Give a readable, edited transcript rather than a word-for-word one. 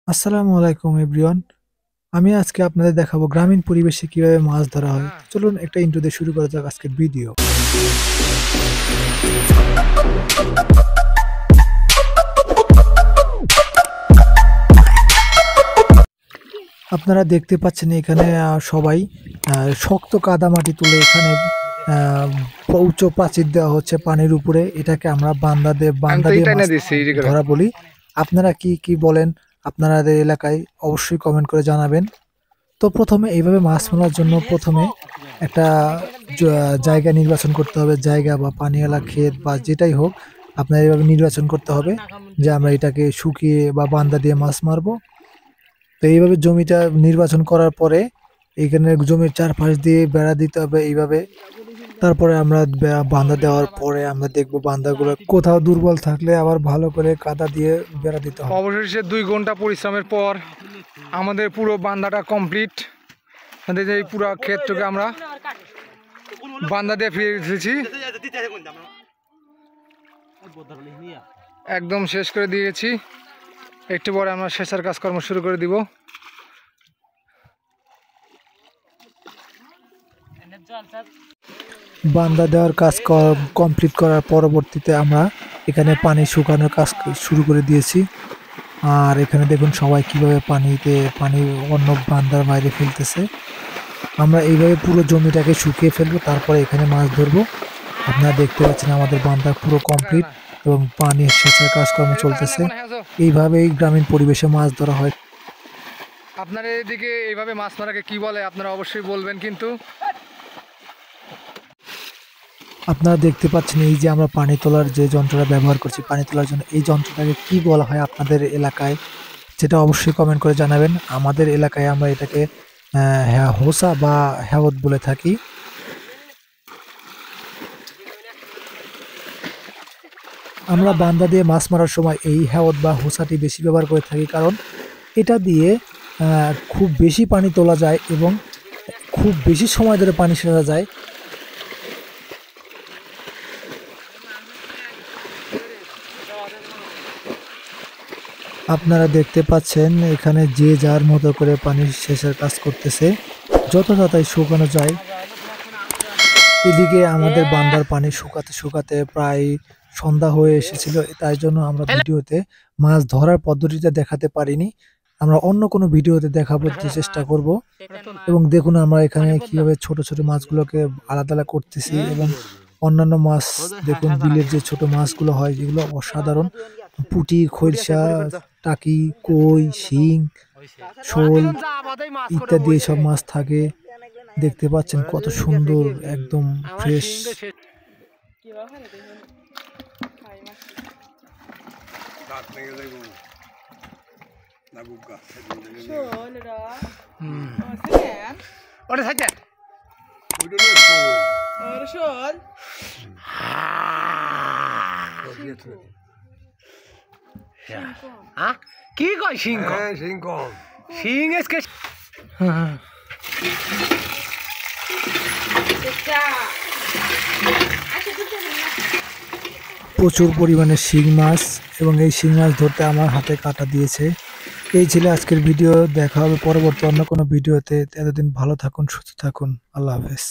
আসসালামু আলাইকুম এভরিওয়ান। আমি আজকে আপনাদের দেখাবো গ্রামীণ পরিবেশে কিভাবে মাছ ধরা হয়। চলুন একটা ইন্ট্রো দিয়ে শুরু করা যাক আজকের ভিডিও। আপনারা দেখতে পাচ্ছেন এখানে সবাই শক্ত কাদামাটি তুলে এখানে উচ্চ প্রাচীর দেওয়া হচ্ছে পানির উপরে। এটাকে আমরা বান্দা দিয়ে ধরা বলি। আপনারা কি বলেন আপনাদের এলাকায় অবশ্যই কমেন্ট করে জানাবেন। তো প্রথমে এইভাবে মাছ মারার জন্য প্রথমে একটা জায়গা নির্বাচন করতে হবে, জায়গা বা পানিওয়ালা ক্ষেত বা যেটাই হোক আপনার এইভাবে নির্বাচন করতে হবে যে আমরা এটাকে শুকিয়ে বা বান্দা দিয়ে মাছ মারবো। তো এইভাবে জমিটা নির্বাচন করার পরে এইখানে জমির চারপাশ দিয়ে বেড়া দিতে হবে এইভাবে। তারপরে আমরা বান্দা দেওয়ার পরে আমরা দেখবো বান্দাগুলো কোথাও দুর্বল থাকলে আবার ভালো করে কাদা দিয়ে বেড়া দিতে হবে। অবশেষে 2 ঘন্টা পরিশ্রমের পর আমাদের পুরো বান্দাটা কমপ্লিট। এই পুরো ক্ষেতটাকে আমরা বান্দা দিয়ে ফিরে এসেছি, একদম শেষ করে দিয়েছি। একটু পরে আমরা শেষের কাজকর্ম শুরু করে দিব। বান্দা দেওয়ার কাজ কমপ্লিট করার পরবর্তীতে আমরা এখানে পানি শুকানোর কাজ শুরু করে দিয়েছি। আর এখানে দেখুন সবাই কিভাবে পানি অন্য বান্দার বাইরে ফেলতেছে। আমরা এইভাবে পুরো জমিটাকে শুকিয়ে ফেলবো, তারপরে এখানে মাছ ধরবো। আপনারা দেখতে পাচ্ছেন আমাদের বান্দা পুরো কমপ্লিট এবং পানি সেচার কাজকর্ম চলতেছে। এইভাবেই গ্রামীণ পরিবেশে মাছ ধরা হয়। আপনার এদিকে এইভাবে মাছ মারাকে কি বলে আপনারা অবশ্যই বলবেন। কিন্তু আপনারা দেখতে পাচ্ছেন এই যে আমরা পানি তোলার যে যন্ত্রটা ব্যবহার করছি পানি তোলার জন্য, এই যন্ত্রটাকে কি বলা হয় আপনাদের এলাকায় সেটা অবশ্যই কমেন্ট করে জানাবেন। আমাদের এলাকায় আমরা এটাকে হোসা বা হ্যাওত বলে থাকি। আমরা বান্দা দিয়ে মাছ মারার সময় এই হ্যাওত বা হোসাটি বেশি ব্যবহার করে থাকি, কারণ এটা দিয়ে খুব বেশি পানি তোলা যায় এবং খুব বেশি সময় ধরে পানি সেরা যায়। আপনারা দেখতে পাচ্ছেন এখানে যে যার মতো করে পানি সেচের কাজ করতেছে, যত তাড়াতাড়ি শুকানো যায়। এদিকে আমাদের বান্দার পানি শুকাতে শুকাতে প্রায় সন্ধ্যা হয়ে এসেছিল, তাই জন্য আমরা ভিডিওতে মাছ ধরার পদ্ধতিটা দেখাতে পারিনি। আমরা অন্য কোনো ভিডিওতে দেখাবার চেষ্টা করব। এবং দেখুন আমরা এখানে কিভাবে ছোট ছোট মাছগুলোকে আলাদা আলাদা করতেছি এবং অন্যান্য মাছ দেখুন বিলের যে ছোট মাছগুলো হয় যেগুলো অসাধারণ, পুঁটি, খৈরসা, টাকি, কই, শিং, শোল ইত্যাদি এসব মাছ থাকে। দেখতে পাচ্ছেন কত সুন্দর, একদম ফ্রেশ। কি কয় শিং? শিং এসকে প্রচুর পরিমাণে শিং মাছ, এবং এই শিং মাছ ধরতে আমার হাতে কাটা দিয়েছে। এই ছিল আজকের ভিডিও। দেখা হবে পরবর্তী অন্য কোনো ভিডিওতে। এতদিন ভালো থাকুন, সুস্থ থাকুন। আল্লাহ হাফেজ।